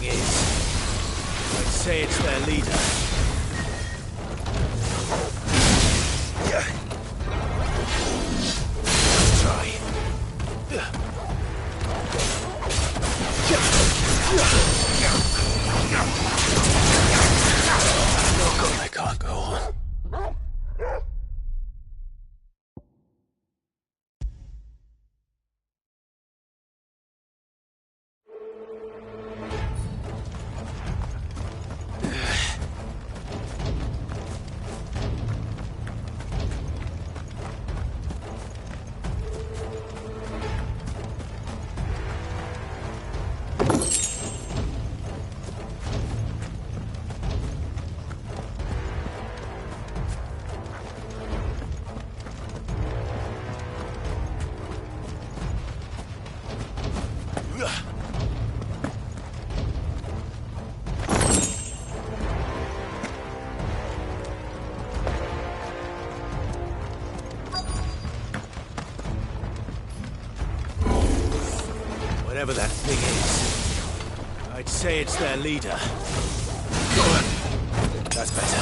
is, I'd say it's their leader. Let's try. Oh God, I can't go on. Whatever that thing is, I'd say it's their leader. That's better.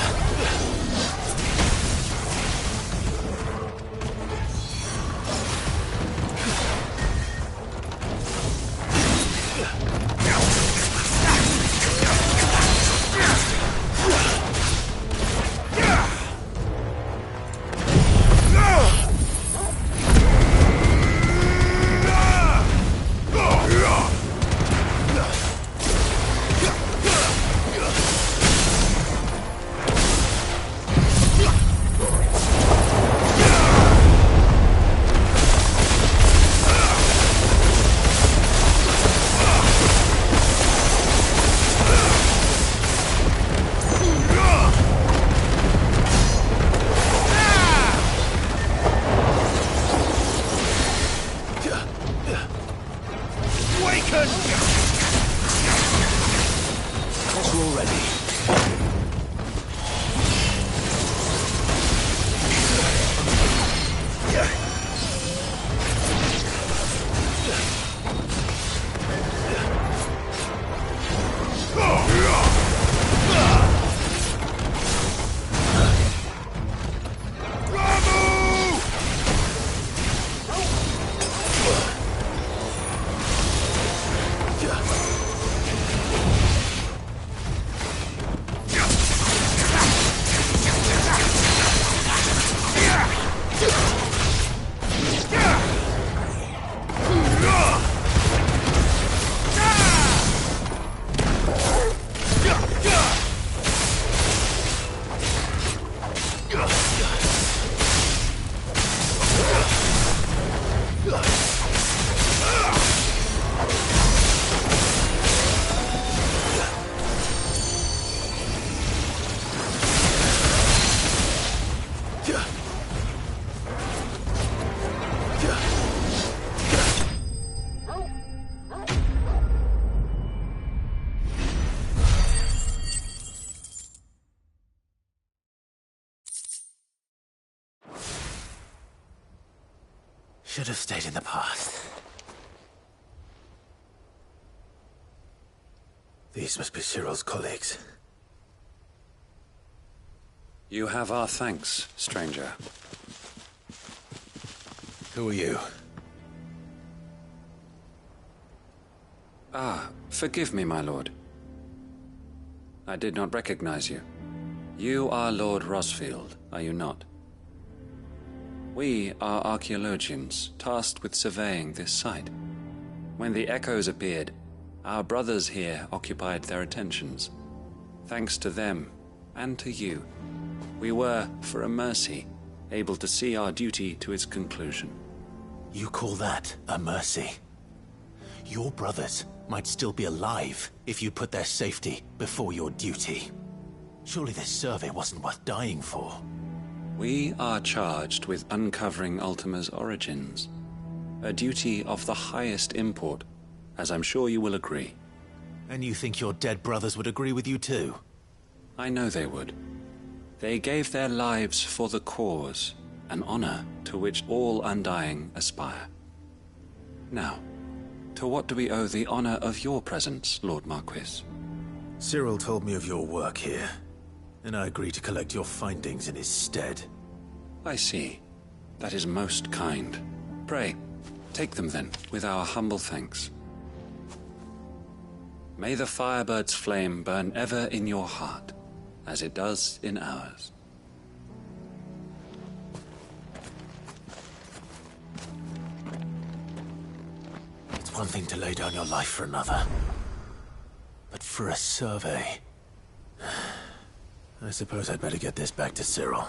Should have stayed in the past. These must be Cyril's colleagues. You have our thanks, stranger. Who are you? Ah, forgive me, my lord. I did not recognize you. You are Lord Rosfield, are you not? We are archaeologians, tasked with surveying this site. When the echoes appeared, our brothers here occupied their attentions. Thanks to them, and to you, we were, for a mercy, able to see our duty to its conclusion. You call that a mercy? Your brothers might still be alive if you put their safety before your duty. Surely this survey wasn't worth dying for. We are charged with uncovering Ultima's origins. A duty of the highest import, as I'm sure you will agree. And you think your dead brothers would agree with you too? I know they would. They gave their lives for the cause, an honor to which all Undying aspire. Now, To what do we owe the honor of your presence, Lord Marquis? Cyril told me of your work here, and I agreed to collect your findings in his stead. I see. That is most kind. Pray, take them then, with our humble thanks. May the Firebird's flame burn ever in your heart, as it does in ours. It's one thing to lay down your life for another, but for a survey... I suppose I'd better get this back to Cyril.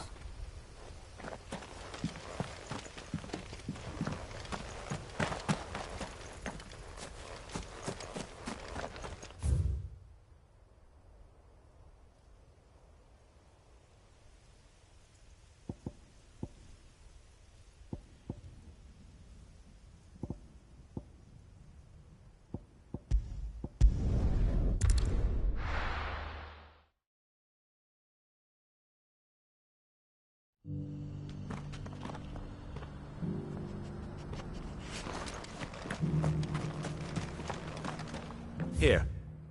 Here,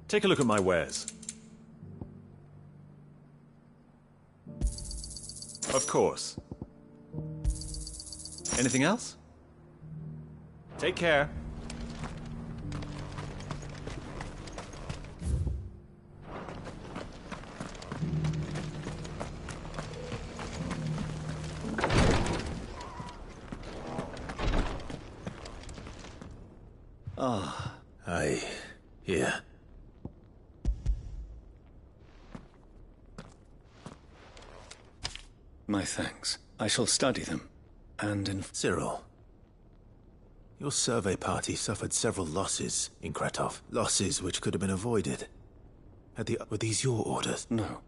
take a look at my wares. Of course. Anything else? Take care. Here. My thanks. I shall study them, and Cyril, your survey party suffered several losses in Kretov. Losses which could have been avoided. Were these your orders? No.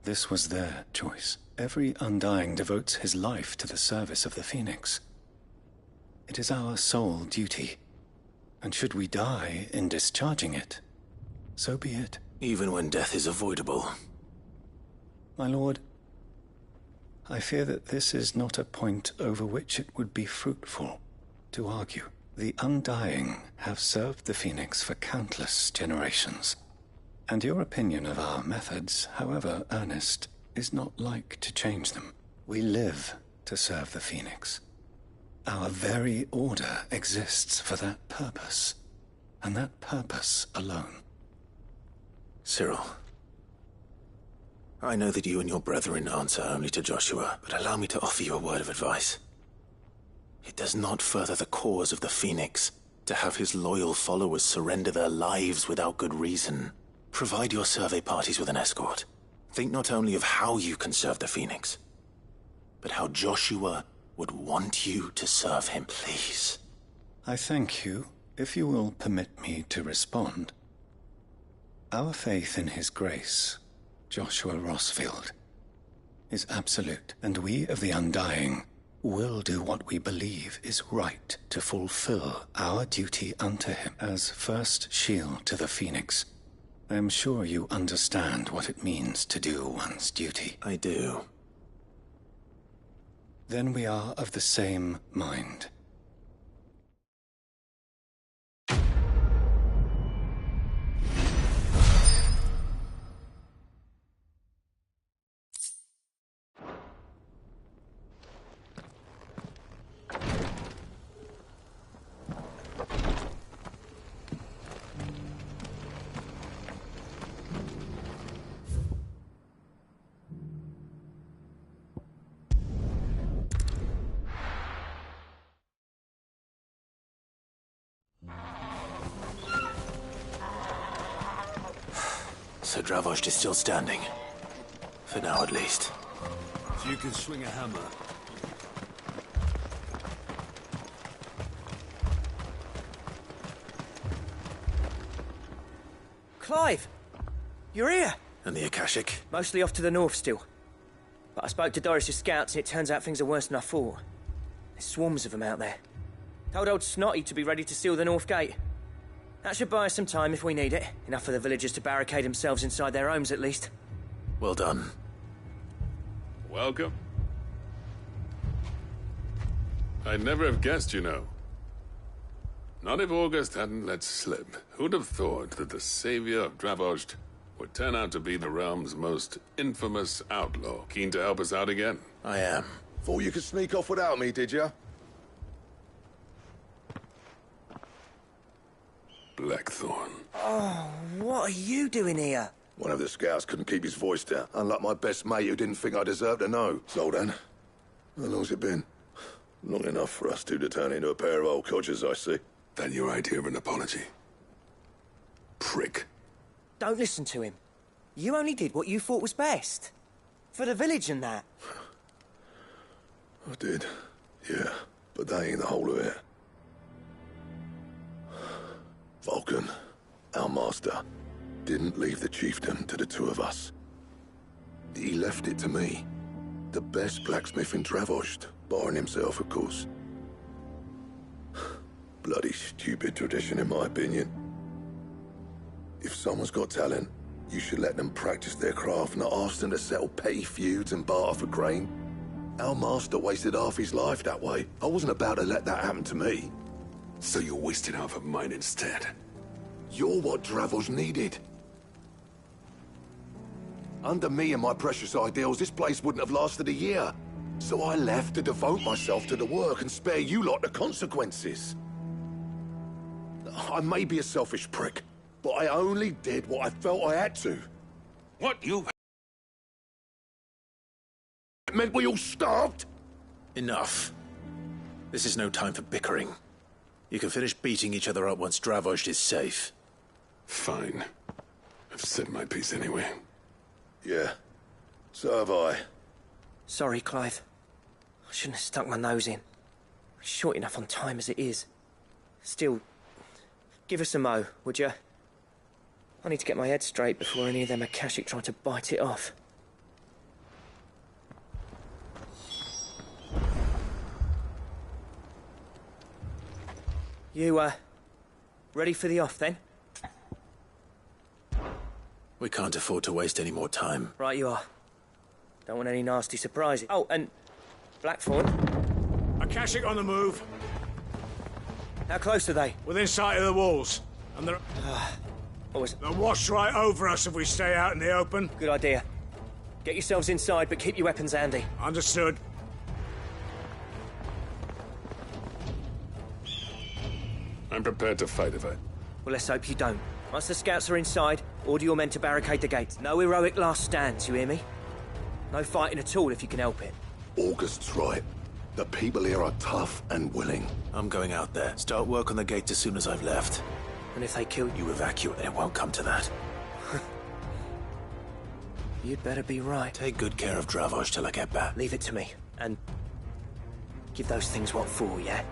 This was their choice. Every Undying devotes his life to the service of the Phoenix. It is our sole duty. And should we die in discharging it, so be it. Even when death is avoidable. My lord, I fear that this is not a point over which it would be fruitful to argue. The Undying have served the Phoenix for countless generations, and your opinion of our methods, however earnest, is not like to change them. We live to serve the Phoenix. Our very order exists for that purpose, and that purpose alone. Cyril, I know that you and your brethren answer only to Joshua, but allow me to offer you a word of advice. It does not further the cause of the Phoenix to have his loyal followers surrender their lives without good reason. Provide your survey parties with an escort. Think not only of how you can serve the Phoenix, but how Joshua would want you to serve him, please. I thank you, if you will permit me to respond. Our faith in his grace, Joshua Rossfield, is absolute, and we of the Undying will do what we believe is right to fulfill our duty unto him as first shield to the Phoenix. I am sure you understand what it means to do one's duty. I do. Then we are of the same mind. So Dravost is still standing. For now, at least. If you can swing a hammer. Clive! You're here! And the Akashic? Mostly off to the north still. But I spoke to Doris's scouts and it turns out things are worse than I thought. There's swarms of them out there. Told old Snotty to be ready to seal the north gate. That should buy us some time if we need it. Enough for the villagers to barricade themselves inside their homes, at least. Well done. Welcome. I'd never have guessed, you know. Not if August hadn't let slip. Who'd have thought that the savior of Dravost would turn out to be the realm's most infamous outlaw? Keen to help us out again? I am. Thought you could sneak off without me, did you? Blackthorn. Oh, what are you doing here? One of the scouts couldn't keep his voice down, unlike my best mate who didn't think I deserved to know. Zoldan, how long's it been? Long enough for us two to turn into a pair of old codgers, I see. That your idea of an apology? Prick. Don't listen to him. You only did what you thought was best. For the village and that. I did, yeah, but that ain't the whole of it. Vulcan, our master, didn't leave the chiefdom to the two of us. He left it to me. The best blacksmith in Dravost, barring himself, of course. Bloody stupid tradition, in my opinion. If someone's got talent, you should let them practice their craft, not ask them to settle petty feuds and barter for grain. Our master wasted half his life that way. I wasn't about to let that happen to me. So you wasted half of mine instead. You're what Dravost needed. Under me and my precious ideals, this place wouldn't have lasted a year. So I left to devote myself to the work and spare you lot the consequences. I may be a selfish prick, but I only did what I felt I had to. What you... It meant we all starved? Enough. This is no time for bickering. You can finish beating each other up once Dravost is safe. Fine. I've said my piece anyway. Yeah, so have I. Sorry, Clive. I shouldn't have stuck my nose in. We're short enough on time as it is. Still, give us a mo, would you? I need to get my head straight before any of them Akashic try to bite it off. You, ready for the off, then? We can't afford to waste any more time. Right you are. Don't want any nasty surprises. Oh, and Blackthorn. Akashic on the move. How close are they? Within sight of the walls. And they're... What was it? They'll wash right over us if we stay out in the open. Good idea. Get yourselves inside, but keep your weapons handy. Understood. I'm prepared to fight if I... Well, let's hope you don't. Once the scouts are inside, order your men to barricade the gates. No heroic last stands, you hear me? No fighting at all if you can help it. August's right. The people here are tough and willing. I'm going out there. Start work on the gate as soon as I've left. And if they kill you, You evacuate, it won't come to that. you'd better be right. Take good care of Dravost till I get back. Leave it to me, and give those things what for, yeah?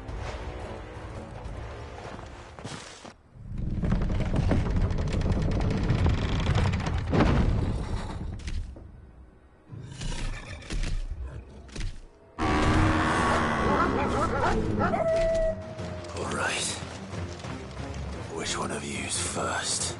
All right. Which one of you's first?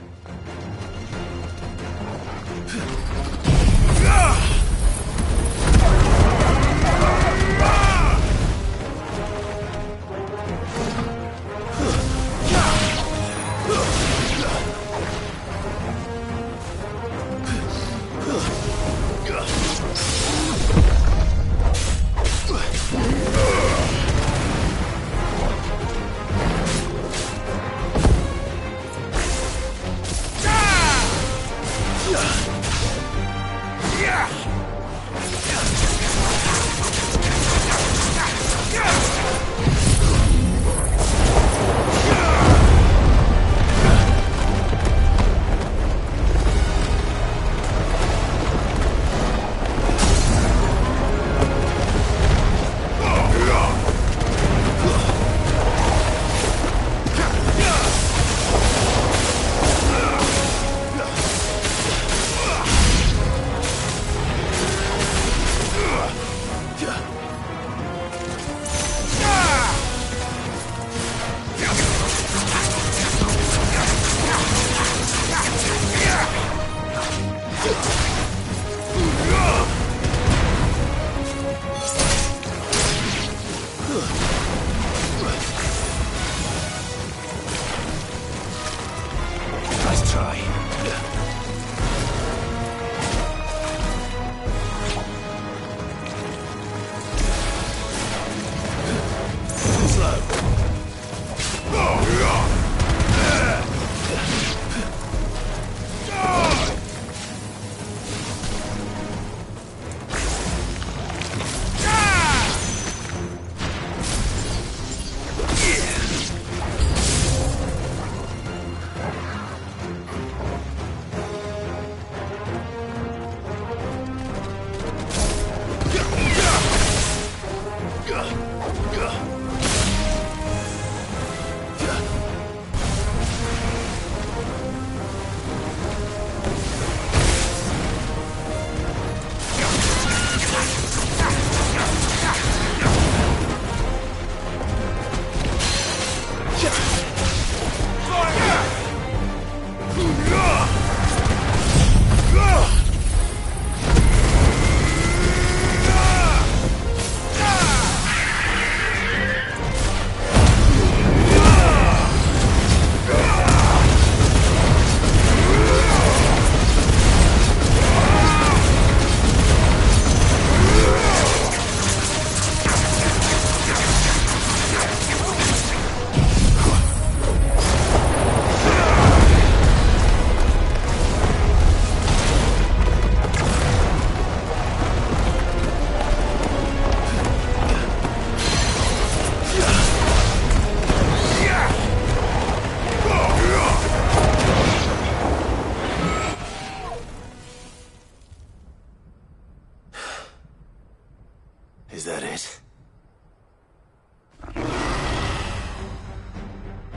Is that it?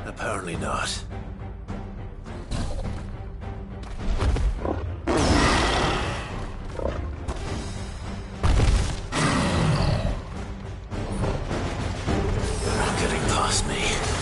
Apparently not. They're not getting past me.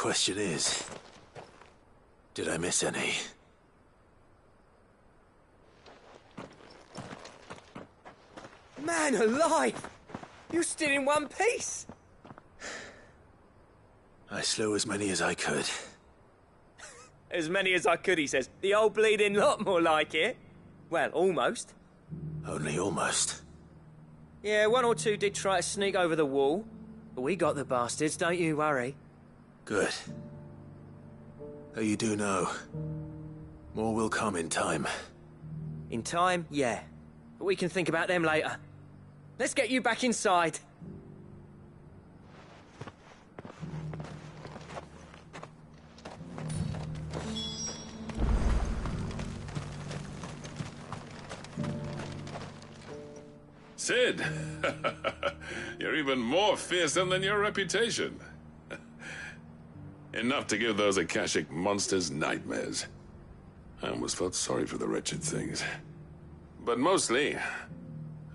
question is, did I miss any? Man alive! You're still in one piece! I slew as many as I could. As many as I could, he says. The old bleeding lot, more like it. Well, almost. Only almost. Yeah, one or two did try to sneak over the wall. But we got the bastards, don't you worry. Good. Though you do know, more will come in time. In time, yeah. But we can think about them later. Let's get you back inside. Sid! You're even more fearsome than your reputation. Enough to give those Akashic monsters nightmares. I almost felt sorry for the wretched things. But mostly,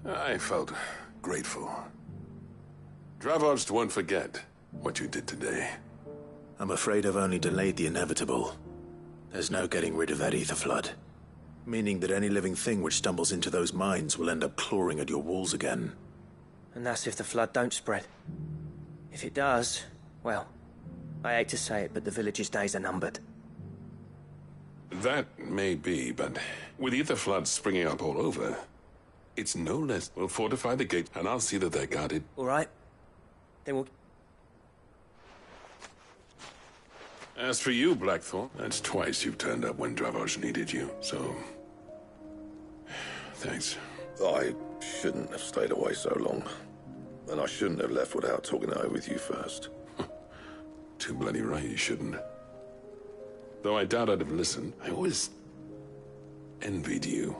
I felt grateful. Dravoged won't forget what you did today. I'm afraid I've only delayed the inevitable. There's no getting rid of that ether flood. Meaning that any living thing which stumbles into those mines will end up clawing at your walls again. And that's if the flood don't spread. If it does, well, I hate to say it, but the village's days are numbered. That may be, but with ether floods springing up all over, it's no less. We'll fortify the gate, and I'll see that they're guarded. All right. Then we'll... As for you, Blackthorn, that's twice you've turned up when Dravoj needed you, so... Thanks. I shouldn't have stayed away so long. And I shouldn't have left without talking it over with you first. Too bloody right you shouldn't. Though I doubt I'd have listened. I always envied you.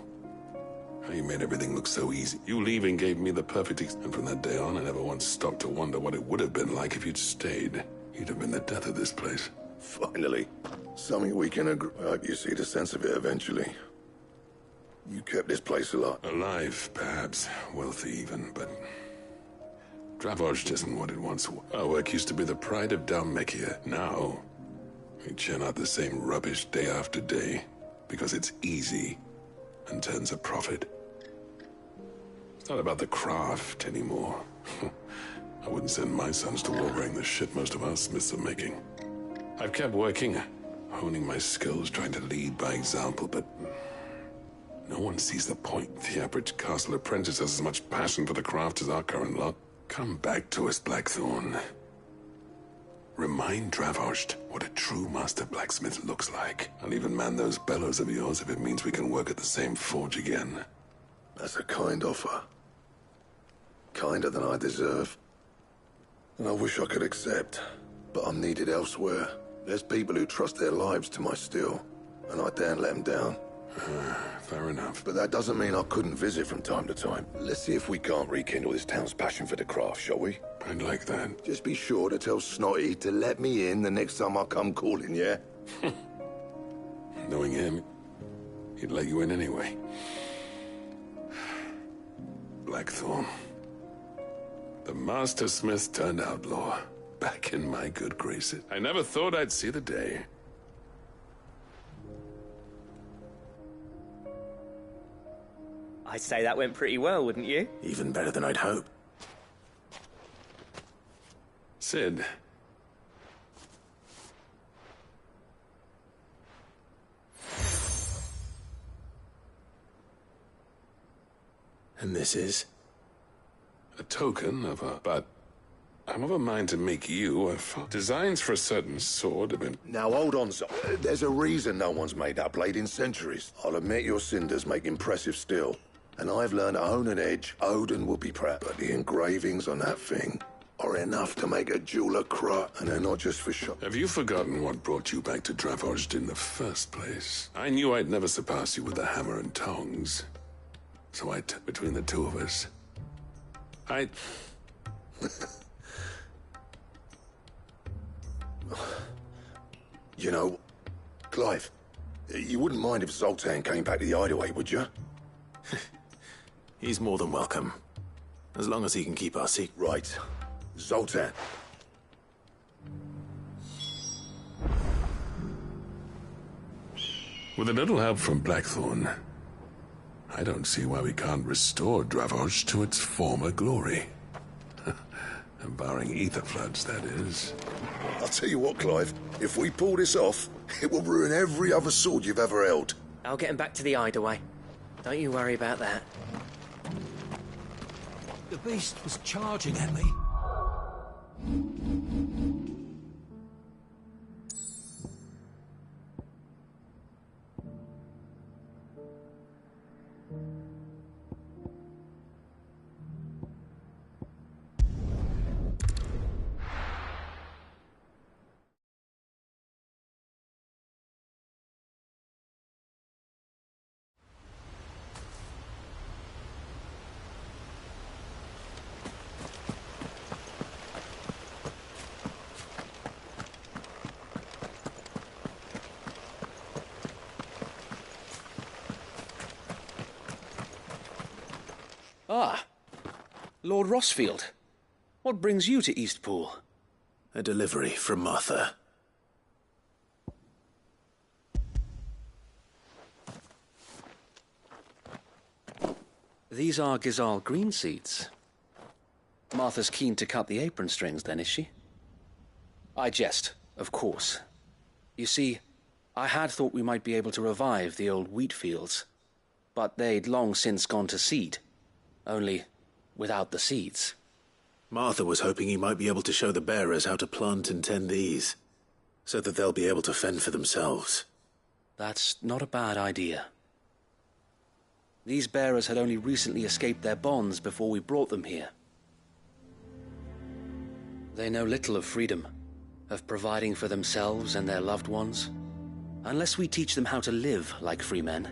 How you made everything look so easy. You leaving gave me the perfect and from that day on, I never once stopped to wonder what it would have been like if you'd stayed. You'd have been the death of this place. Finally. Something we can agree. I hope you see the sense of it eventually. You kept this place alive. Alive, perhaps. Wealthy even, but... Dravoj isn't what it once was. Our work used to be the pride of Dalmekia. Now, we churn out the same rubbish day after day because it's easy and turns a profit. It's not about the craft anymore. I wouldn't send my sons to war wearing the shit most of our smiths are making. I've kept working, honing my skills, trying to lead by example, but no one sees the point. The average castle apprentice has as much passion for the craft as our current lot. Come back to us, Blackthorn. Remind Dravoj what a true master blacksmith looks like. I'll even man those bellows of yours if it means we can work at the same forge again. That's a kind offer. Kinder than I deserve. And I wish I could accept, but I'm needed elsewhere. There's people who trust their lives to my steel, and I daren't let them down. Fair enough. But that doesn't mean I couldn't visit from time to time. Let's see if we can't rekindle this town's passion for the craft, shall we? I'd like that. Just be sure to tell Snotty to let me in the next time I come calling, yeah? Knowing him, he'd let you in anyway. Blackthorn. The master smith turned outlaw. Back in my good graces. I never thought I'd see the day. I'd say that went pretty well, wouldn't you? Even better than I'd hoped. Sid. And this is? A token of a... But I'm of a mind to make you a... Designs for a certain sword have been... Now hold on, son. There's a reason no one's made that blade in centuries. I'll admit your cinders make impressive steel. And I've learned to hone an edge Odin will be proud. But the engravings on that thing are enough to make a jeweler cry. And they're not just for show. Have you forgotten what brought you back to Dravoj in the first place? I knew I'd never surpass you with a hammer and tongs. So between the two of us, You know, Clive, you wouldn't mind if Zoltan came back to the hideaway, would you? He's more than welcome. As long as he can keep our secret. Right. Zoltan. With a little help from Blackthorn, I don't see why we can't restore Dravoj to its former glory. Barring ether floods, that is. I'll tell you what, Clive. If we pull this off, it will ruin every other sword you've ever held. I'll get him back to the hideaway. Don't you worry about that. The beast was charging at me. Ah, Lord Rossfield. What brings you to Eastpool? A delivery from Martha. These are Gizal green seeds. Martha's keen to cut the apron strings, then, is she? I jest, of course. You see, I had thought we might be able to revive the old wheat fields, but they'd long since gone to seed. Only without the seeds. Martha was hoping he might be able to show the bearers how to plant and tend these, so that they'll be able to fend for themselves. That's not a bad idea. These bearers had only recently escaped their bonds before we brought them here. They know little of freedom, of providing for themselves and their loved ones. Unless we teach them how to live like free men,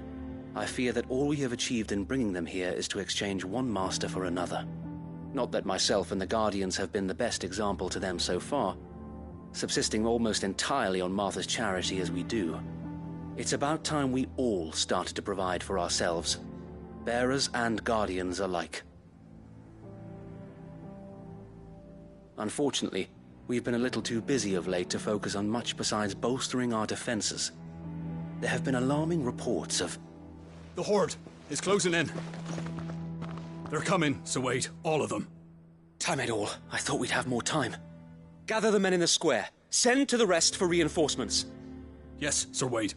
I fear that all we have achieved in bringing them here is to exchange one master for another. Not that myself and the Guardians have been the best example to them so far, subsisting almost entirely on Martha's charity as we do. It's about time we all started to provide for ourselves, bearers and Guardians alike. Unfortunately, we've been a little too busy of late to focus on much besides bolstering our defenses. There have been alarming reports of... The Horde is closing in. They're coming, so wait, all of them. Damn it all, I thought we'd have more time. Gather the men in the square. Send to the rest for reinforcements. Yes, Sir Wade.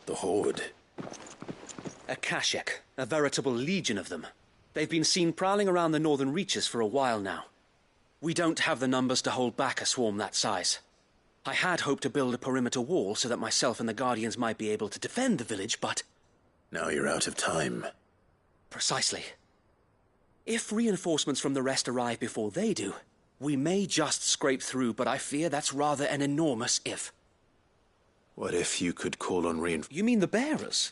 The Horde. A Kashek, a veritable legion of them. They've been seen prowling around the northern reaches for a while now. We don't have the numbers to hold back a swarm that size. I had hoped to build a perimeter wall so that myself and the Guardians might be able to defend the village, but... Now you're out of time. Precisely. If reinforcements from the rest arrive before they do, we may just scrape through, but I fear that's rather an enormous if. What if you could call on You mean the bearers?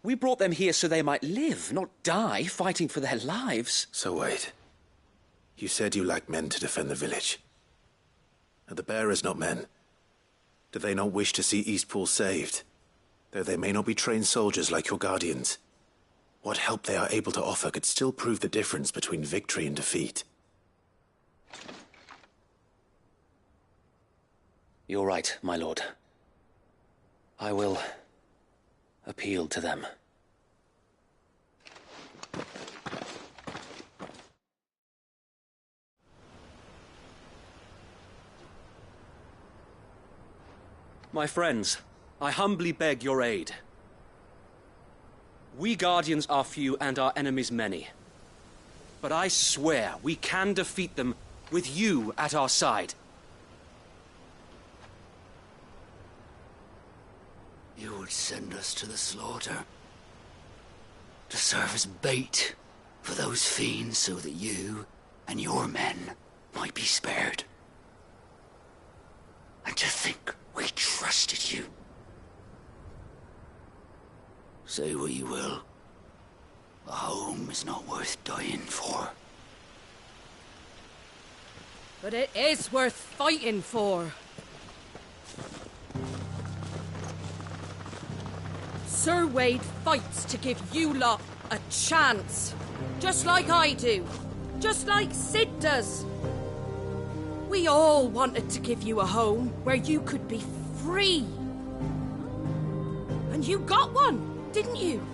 We brought them here so they might live, not die, fighting for their lives. So wait. You said you lack men to defend the village. Are the bearers not men? Do they not wish to see Eastpool saved? Though they may not be trained soldiers like your Guardians. What help they are able to offer could still prove the difference between victory and defeat. You're right, my lord. I will appeal to them. My friends, I humbly beg your aid. We Guardians are few and our enemies many. But I swear we can defeat them with you at our side. You would send us to the slaughter, to serve as bait for those fiends so that you and your men might be spared. And to think we trusted you. Say what you will, a home is not worth dying for. But it is worth fighting for. Sir Wade fights to give you lot a chance. Just like I do. Just like Sid does. We all wanted to give you a home where you could be free. And you got one, didn't you?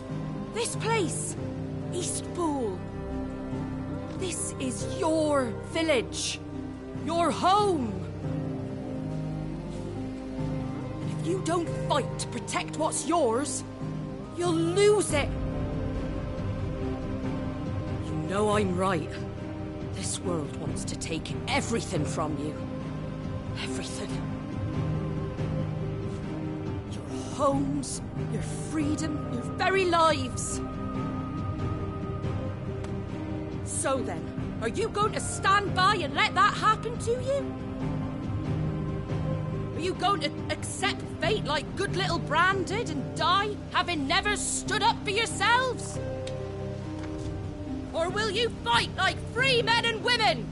This place, Eastpool. This is your village, your home. And if you don't fight to protect what's yours, you'll lose it. You know I'm right. This world wants to take everything from you. Everything. Your homes, your freedom, your very lives. So then, are you going to stand by and let that happen to you? Are you going to accept fate like good little Bran did and die, having never stood up for yourselves? Or will you fight like free men and women?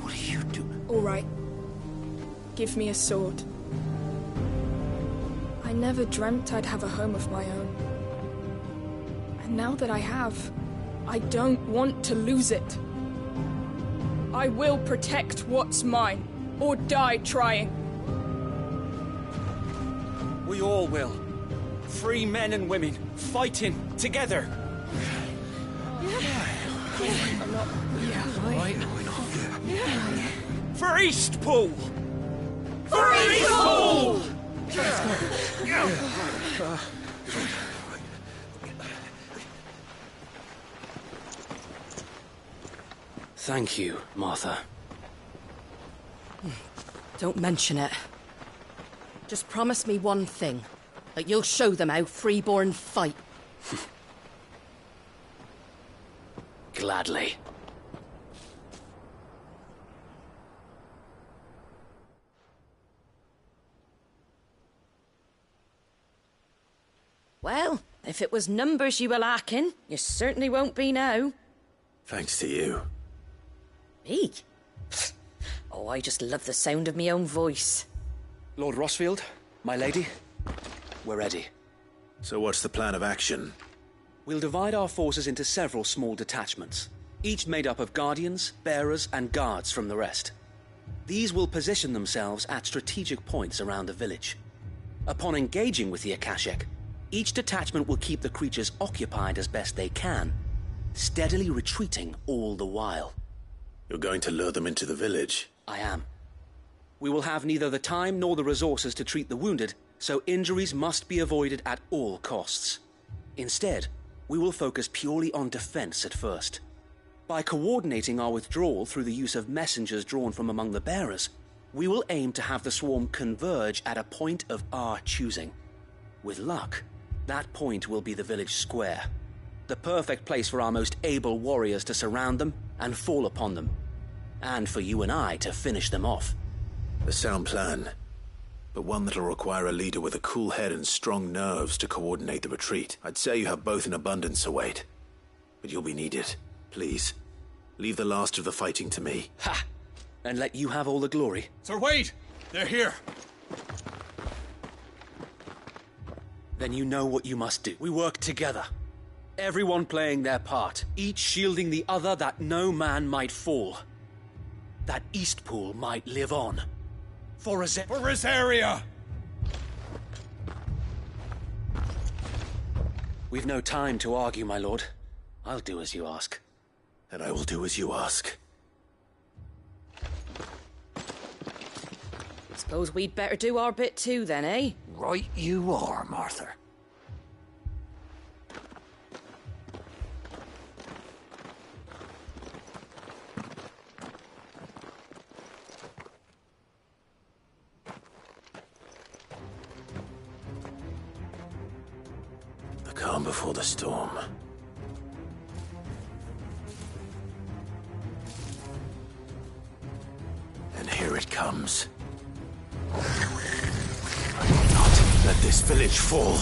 What are you doing? All right. Give me a sword. I never dreamt I'd have a home of my own. And now that I have, I don't want to lose it. I will protect what's mine, or die trying. We all will. Free men and women, fighting together. I'm not... Right? For Eastpool! For Eastpool! Thank you, Martha. Don't mention it. Just promise me one thing. That you'll show them how freeborn fight. Gladly. Well, if it was numbers you were lacking, you certainly won't be now. Thanks to you. Me? Oh, I just love the sound of my own voice. Lord Rossfield, my lady, we're ready. So what's the plan of action? We'll divide our forces into several small detachments, each made up of guardians, bearers, and guards from the rest. These will position themselves at strategic points around the village. Upon engaging with the Akashic, each detachment will keep the creatures occupied as best they can, steadily retreating all the while. You're going to lure them into the village? I am. We will have neither the time nor the resources to treat the wounded, so injuries must be avoided at all costs. Instead, we will focus purely on defense at first. By coordinating our withdrawal through the use of messengers drawn from among the bearers, we will aim to have the swarm converge at a point of our choosing. With luck, that point will be the village square, the perfect place for our most able warriors to surround them and fall upon them, and for you and I to finish them off. A sound plan, but one that'll require a leader with a cool head and strong nerves to coordinate the retreat. I'd say you have both in abundance, Await, but you'll be needed. Please, leave the last of the fighting to me. Ha! And let you have all the glory. Sir Wade! They're here! Then you know what you must do. We work together. Everyone playing their part, each shielding the other that no man might fall. That Eastpool might live on. For Rosaria! We've no time to argue, my lord. I'll do as you ask. And I will do as you ask. Suppose we'd better do our bit too then, eh? Right you are, Martha. The calm before the storm. And here it comes. I will not let this village fall.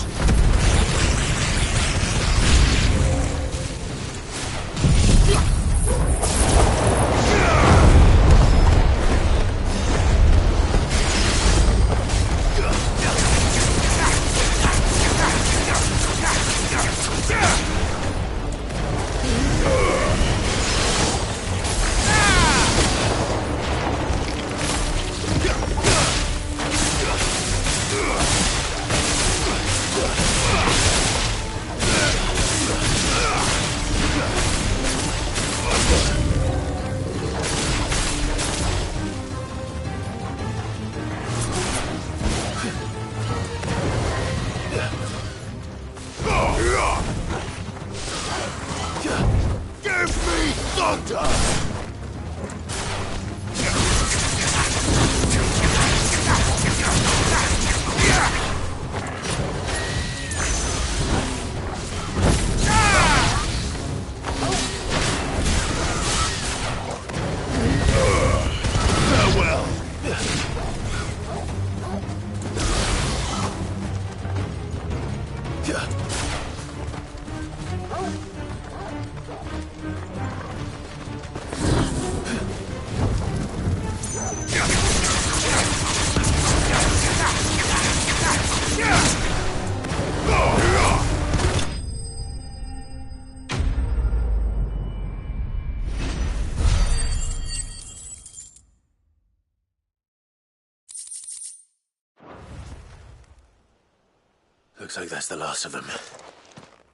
Looks like that's the last of them.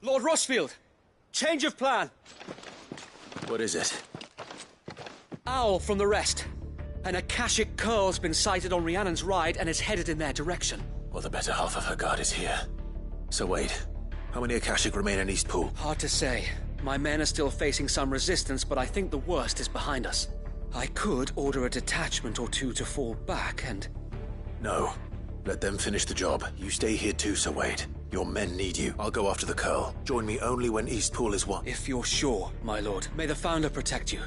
Lord Rossfield! Change of plan! What is it? Owl from the rest. An Akashic Curl's been sighted on Rhiannon's Ride and is headed in their direction. Well, the better half of her guard is here. So wait, how many Akashic remain in Eastpool? Hard to say. My men are still facing some resistance, but I think the worst is behind us. I could order a detachment or two to fall back and... No. Let them finish the job. You stay here too, Sir Wade. Your men need you. I'll go after the Curl. Join me only when Eastpool is won. If you're sure, my lord. May the Founder protect you.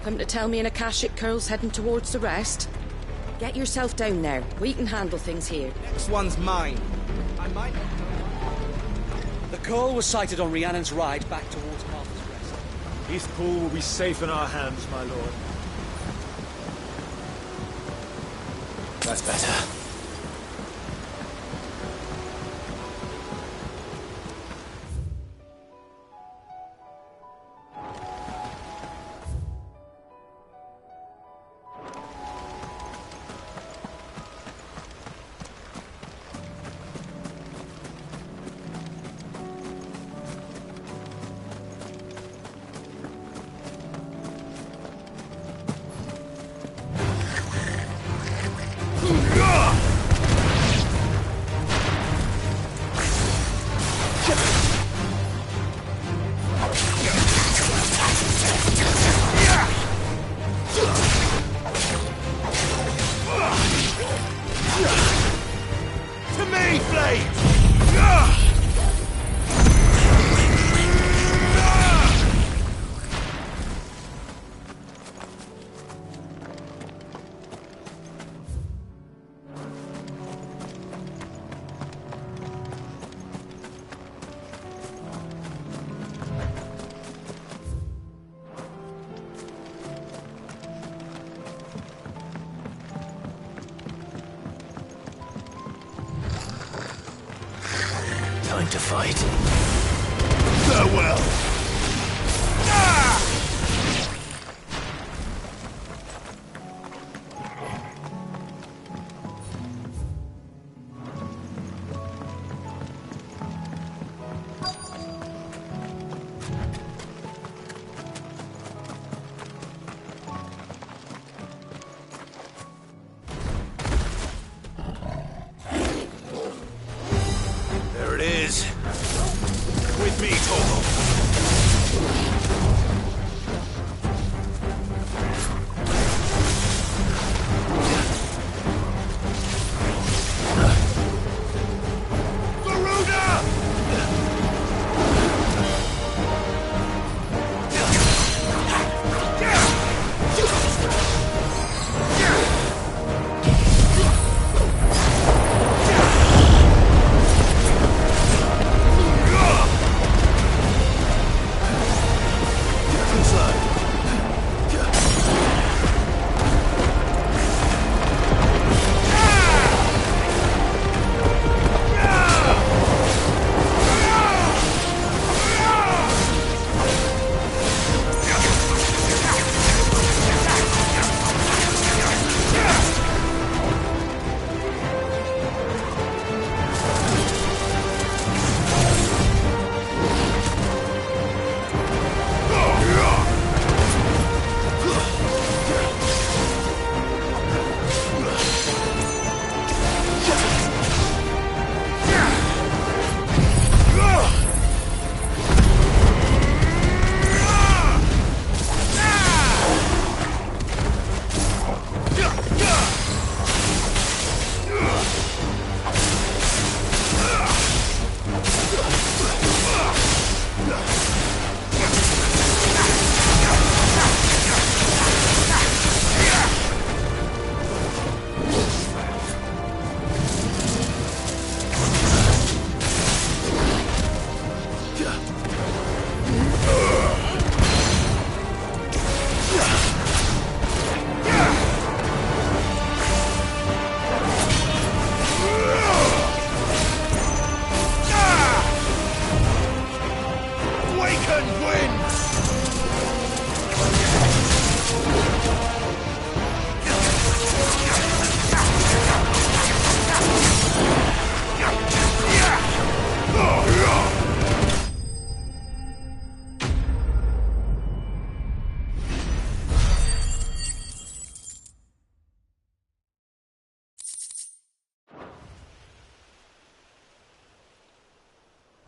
Come to tell me an Akashic Curl's heading towards the rest? Get yourself down there. We can handle things here. Next one's mine. I might not go. The Curl was sighted on Rhiannon's Ride back towards Martha's Rest. Eastpool will be safe in our hands, my lord. That's better. Time to fight. Farewell! There it is. With me, Torvald.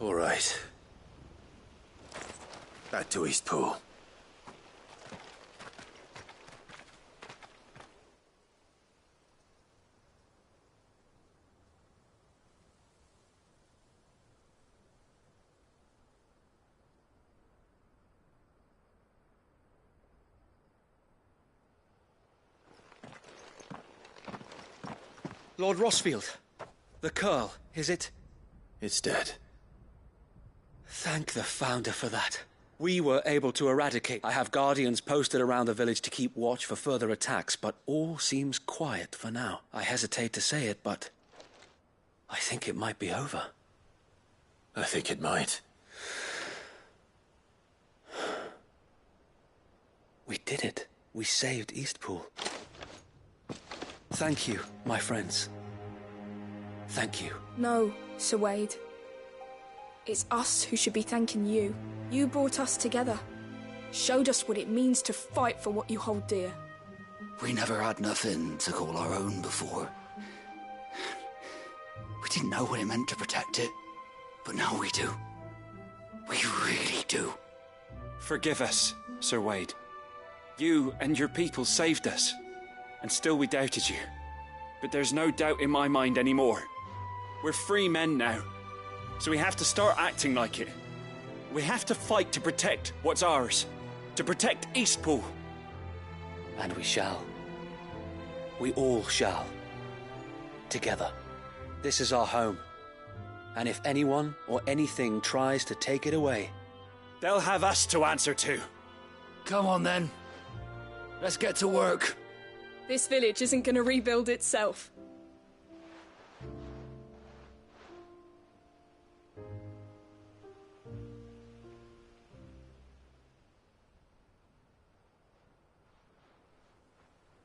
All right. Back to Eastpool. Lord Rossfield, the Curl, is it? It's dead. Thank the Founder for that. We were able to eradicate. I have guardians posted around the village to keep watch for further attacks, but all seems quiet for now. I hesitate to say it, but I think it might be over. I think it might. We did it. We saved Eastpool. Thank you, my friends. Thank you. No, Sir Wade. It's us who should be thanking you. You brought us together. Showed us what it means to fight for what you hold dear. We never had nothing to call our own before. We didn't know what it meant to protect it, but now we do. We really do. Forgive us, Sir Wade. You and your people saved us, and still we doubted you. But there's no doubt in my mind anymore. We're free men now, so we have to start acting like it. We have to fight to protect what's ours, to protect Eastpool. And we shall. We all shall. Together. This is our home. And if anyone or anything tries to take it away, they'll have us to answer to. Come on then. Let's get to work. This village isn't going to rebuild itself.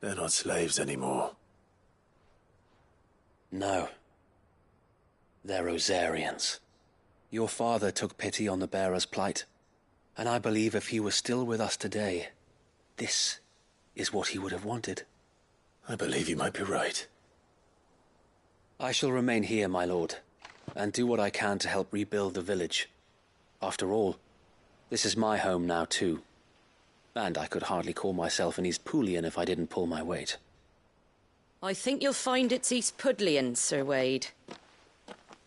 They're not slaves anymore. No. They're Rosarians. Your father took pity on the bearer's plight, and I believe if he was still with us today, this is what he would have wanted. I believe you might be right. I shall remain here, my lord, and do what I can to help rebuild the village. After all, this is my home now too. And I could hardly call myself an Eastpoolian if I didn't pull my weight. I think you'll find it's Eastpudlian, Sir Wade.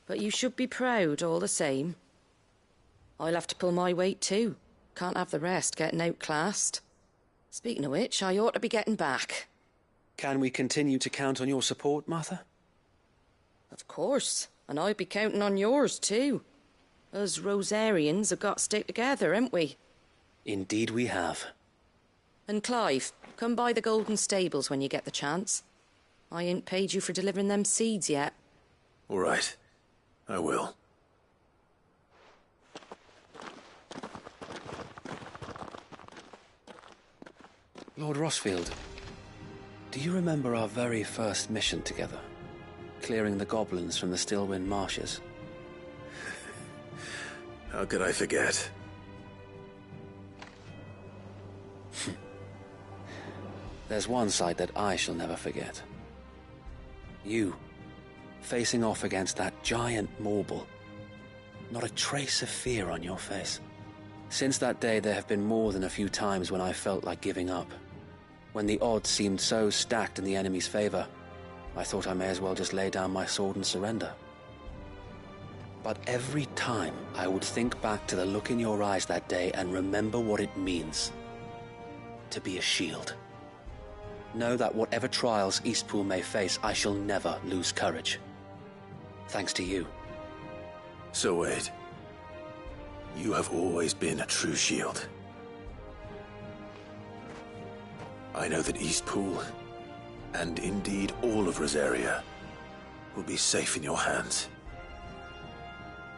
But you should be proud all the same. I'll have to pull my weight too. Can't have the rest getting outclassed. Speaking of which, I ought to be getting back. Can we continue to count on your support, Martha? Of course, and I'd be counting on yours too. Us Rosarians have got to stick together, haven't we? Indeed we have. And Clive, come by the Golden Stables when you get the chance. I ain't paid you for delivering them seeds yet. All right. I will. Lord Rossfield, do you remember our very first mission together? Clearing the goblins from the Stillwind marshes? How could I forget? There's one sight that I shall never forget. You, facing off against that giant Morble. Not a trace of fear on your face. Since that day, there have been more than a few times when I felt like giving up. When the odds seemed so stacked in the enemy's favor, I thought I may as well just lay down my sword and surrender. But every time, I would think back to the look in your eyes that day and remember what it means to be a shield. Know that whatever trials Eastpool may face, I shall never lose courage. Thanks to you. So Wade, you have always been a true shield. I know that Eastpool, and indeed all of Rosaria, will be safe in your hands.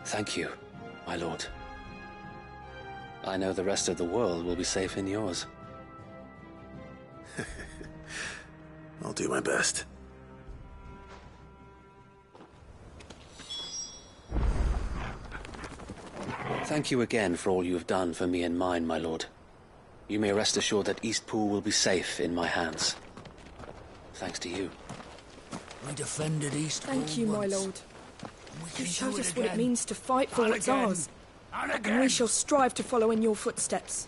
Thank you, my lord. I know the rest of the world will be safe in yours. I'll do my best. Thank you again for all you have done for me and mine, my lord. You may rest assured that Eastpool will be safe in my hands. Thanks to you. We defended Eastpool Thank you, my once. lord. You showed us what it means to fight for what's ours. And we shall strive to follow in your footsteps.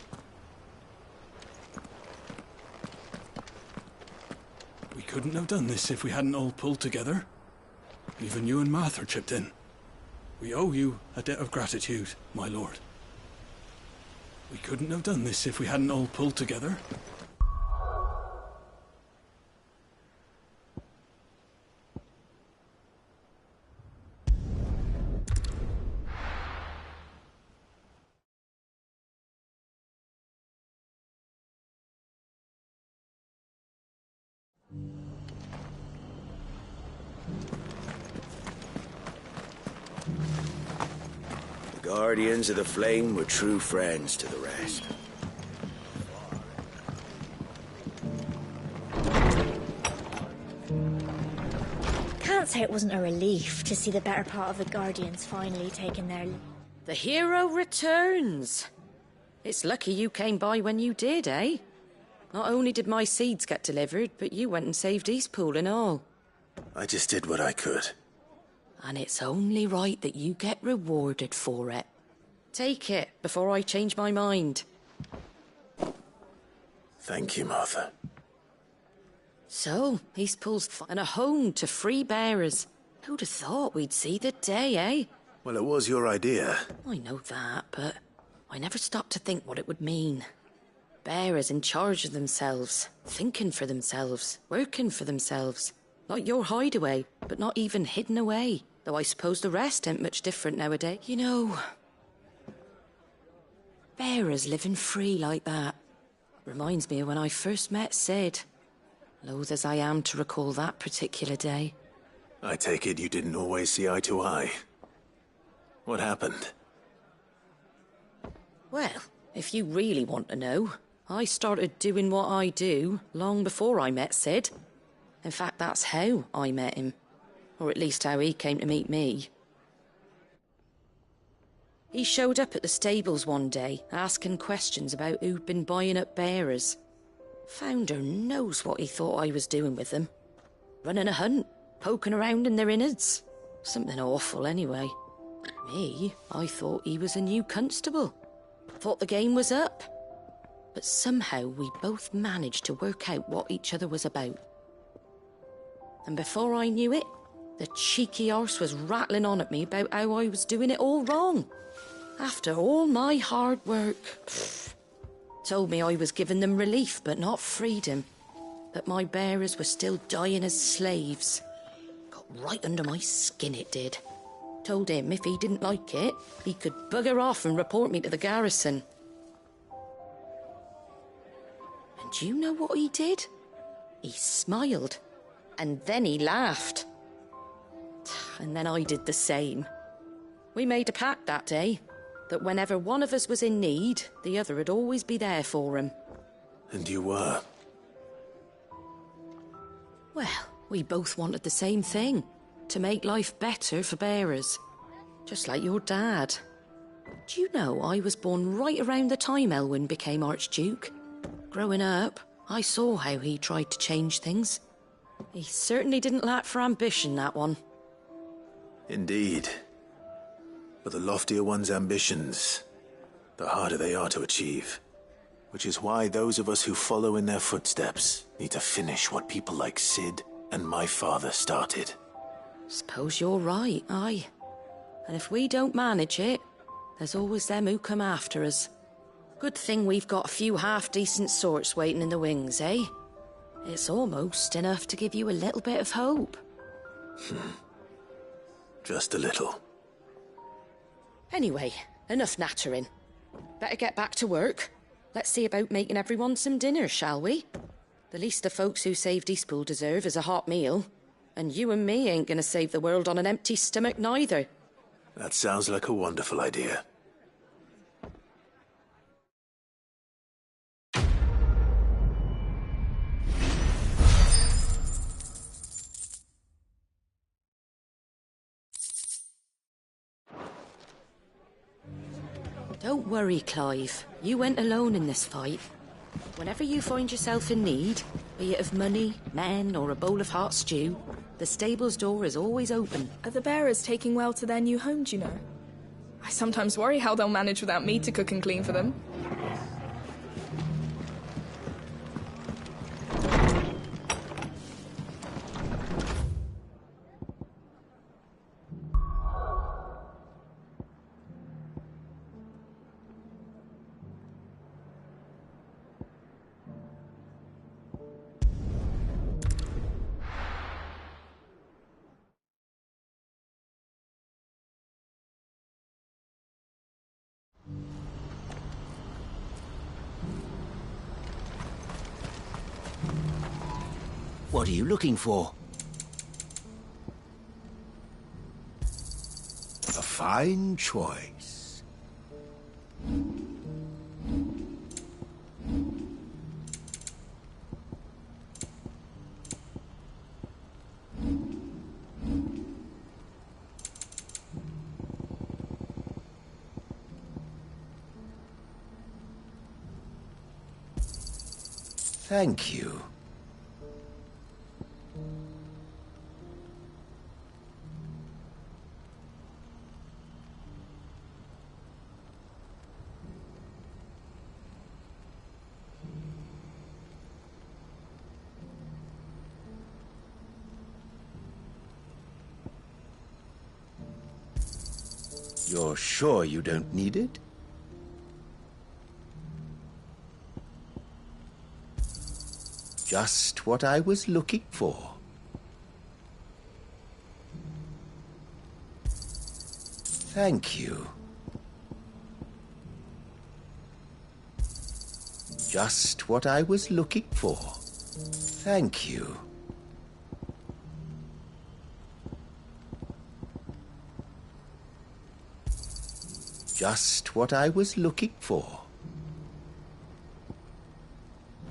We couldn't have done this if we hadn't all pulled together. Even you and Martha chipped in. We owe you a debt of gratitude, my lord. We couldn't have done this if we hadn't all pulled together. The Guardians of the Flame were true friends to the rest. Can't say it wasn't a relief to see the better part of the Guardians finally taking their... The hero returns. It's lucky you came by when you did, eh? Not only did my seeds get delivered, but you went and saved Eastpool and all. I just did what I could. And it's only right that you get rewarded for it. Take it before I change my mind. Thank you, Martha. So, Eastpool's and a home to free bearers. Who'd have thought we'd see the day, eh? Well, it was your idea. I know that, but I never stopped to think what it would mean. Bearers in charge of themselves, thinking for themselves, working for themselves. Like your hideaway, but not even hidden away. Though I suppose the rest ain't much different nowadays. You know, bearers living free like that reminds me of when I first met Sid. Loath as I am to recall that particular day. I take it you didn't always see eye to eye. What happened? Well, if you really want to know, I started doing what I do long before I met Sid. In fact, that's how I met him. Or at least how he came to meet me. He showed up at the stables one day, asking questions about who'd been buying up bearers. Founder knows what he thought I was doing with them. Running a hunt, poking around in their innards. Something awful, anyway. Me, I thought he was a new constable. Thought the game was up. But somehow we both managed to work out what each other was about. And before I knew it, the cheeky arse was rattling on at me about how I was doing it all wrong. After all my hard work. Told me I was giving them relief, but not freedom. That my bearers were still dying as slaves. Got right under my skin, it did. Told him if he didn't like it, he could bugger off and report me to the garrison. And do you know what he did? He smiled. And then he laughed. And then I did the same. We made a pact that day, that whenever one of us was in need, the other would always be there for him. And you were? Well, we both wanted the same thing. To make life better for bearers. Just like your dad. Do you know I was born right around the time Elwyn became Archduke? Growing up, I saw how he tried to change things. He certainly didn't lack for ambition, that one. Indeed. But the loftier one's ambitions, the harder they are to achieve. Which is why those of us who follow in their footsteps need to finish what people like Sid and my father started. Suppose you're right, aye. And if we don't manage it, there's always them who come after us. Good thing we've got a few half-decent sorts waiting in the wings, eh? It's almost enough to give you a little bit of hope. Just a little. Anyway, enough nattering. Better get back to work. Let's see about making everyone some dinner, shall we? The least the folks who saved Eastpool deserve is a hot meal. And you and me ain't gonna save the world on an empty stomach neither. That sounds like a wonderful idea. Don't worry, Clive. You went alone in this fight. Whenever you find yourself in need, be it of money, men, or a bowl of hot stew, The stable's door is always open. Are the bearers taking well to their new home, do you know? I sometimes worry how they'll manage without me to cook and clean for them. What are you looking for? A fine choice. Thank you. You're sure you don't need it? Just what I was looking for. Thank you. Just what I was looking for. Thank you. Just what I was looking for.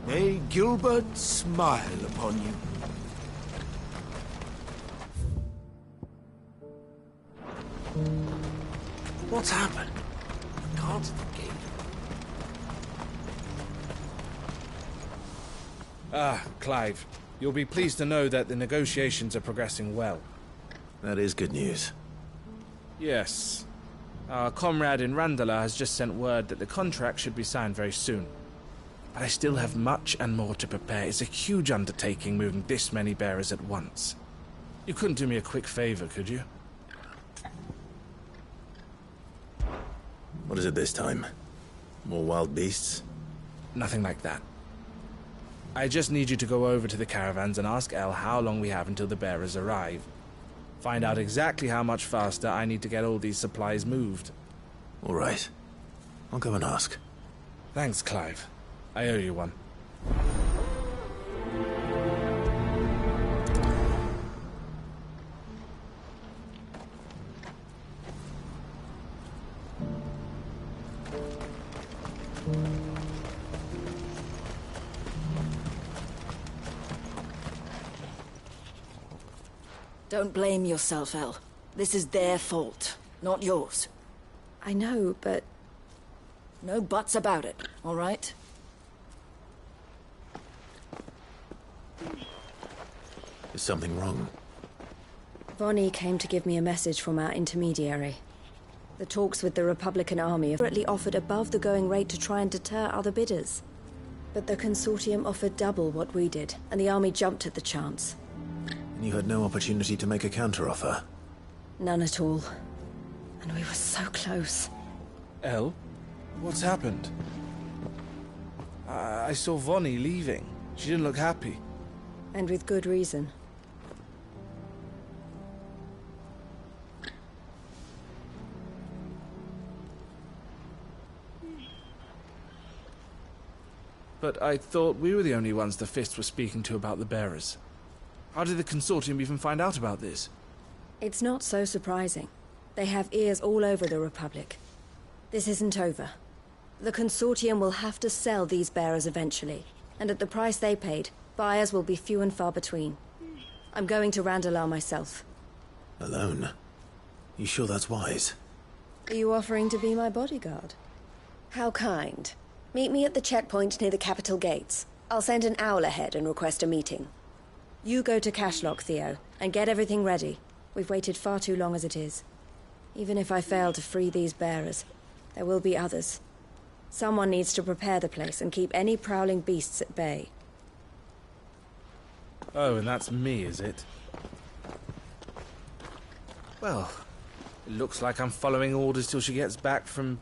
May Gilbert smile upon you. What's happened? Can't the gate. Clive. You'll be pleased to know that the negotiations are progressing well. That is good news. Yes. Our comrade in Randala has just sent word that the contract should be signed very soon. But I still have much and more to prepare. It's a huge undertaking moving this many bearers at once. You couldn't do me a quick favor, could you? What is it this time? More wild beasts? Nothing like that. I just need you to go over to the caravans and ask El how long we have until the bearers arrive. Find out exactly how much faster I need to get all these supplies moved. All right. I'll go and ask. Thanks, Clive. I owe you one. Don't blame yourself, El. This is their fault, not yours. I know, but... No buts about it, all right? Is something wrong? Vonnie came to give me a message from our intermediary. The talks with the Republican army have currently offered above the going rate to try and deter other bidders. But the consortium offered double what we did, and the army jumped at the chance. And you had no opportunity to make a counteroffer? None at all. And we were so close. El? What's happened? I saw Vonnie leaving. She didn't look happy. And with good reason. But I thought we were the only ones the Fists were speaking to about the bearers. How did the consortium even find out about this? It's not so surprising. They have ears all over the Republic. This isn't over. The consortium will have to sell these bearers eventually, and at the price they paid, buyers will be few and far between. I'm going to Randalar myself. Alone? You sure that's wise? Are you offering to be my bodyguard? How kind. Meet me at the checkpoint near the capital gates. I'll send an owl ahead and request a meeting. You go to Cashlock, Theo, and get everything ready. We've waited far too long as it is. Even if I fail to free these bearers, there will be others. Someone needs to prepare the place and keep any prowling beasts at bay. Oh, and that's me, is it? Well, it looks like I'm following orders till she gets back from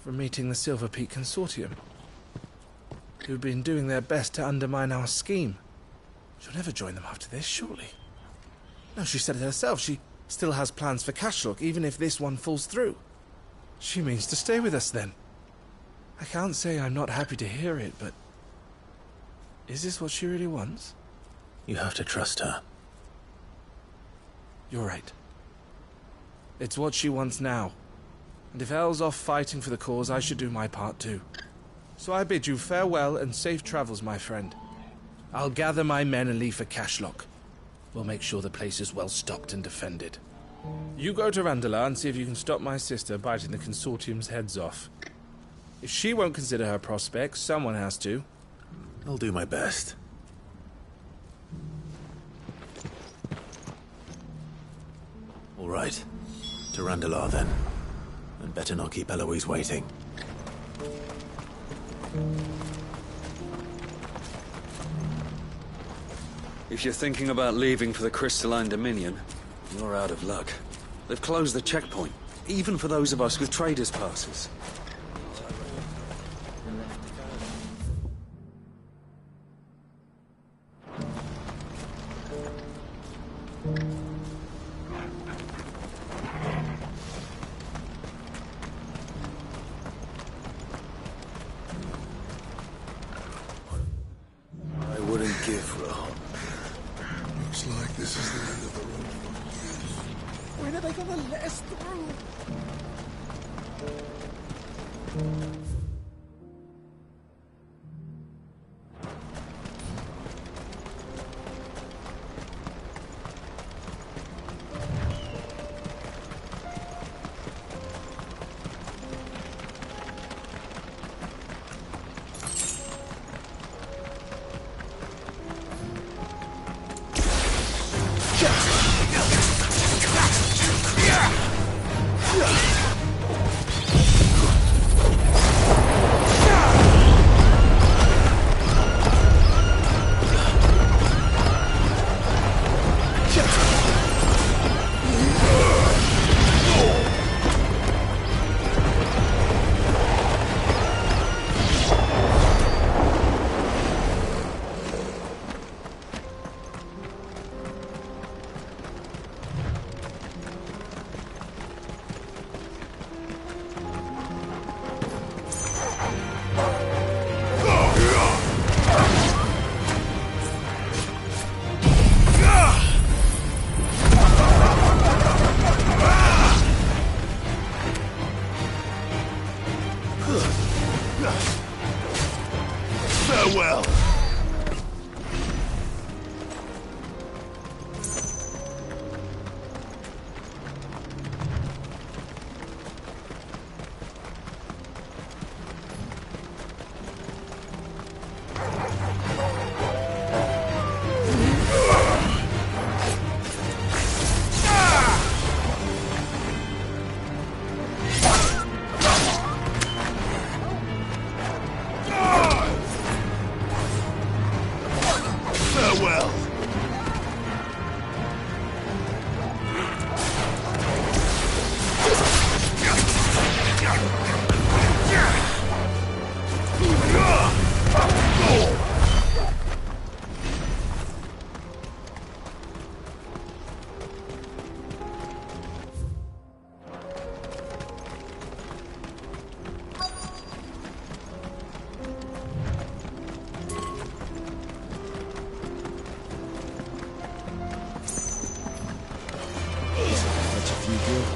meeting the Silver Peak Consortium, who've been doing their best to undermine our scheme. She'll never join them after this, surely. No, she said it herself. She still has plans for Cashlock, even if this one falls through. She means to stay with us, then. I can't say I'm not happy to hear it, but... is this what she really wants? You have to trust her. You're right. It's what she wants now. And if Elle's off fighting for the cause, I should do my part too. So I bid you farewell and safe travels, my friend. I'll gather my men and leave for Cashlock. We'll make sure the place is well stocked and defended. You go to Randala and see if you can stop my sister biting the Consortium's heads off. If she won't consider her prospects, someone has to. I'll do my best. All right. To Randala, then. And better not keep Eloise waiting. If you're thinking about leaving for the Crystalline Dominion, you're out of luck. They've closed the checkpoint, even for those of us with traders' passes. I wouldn't give for a hop. Looks like this is the end of the road. When are they gonna let us through? Farewell. Farewell. That's a few good.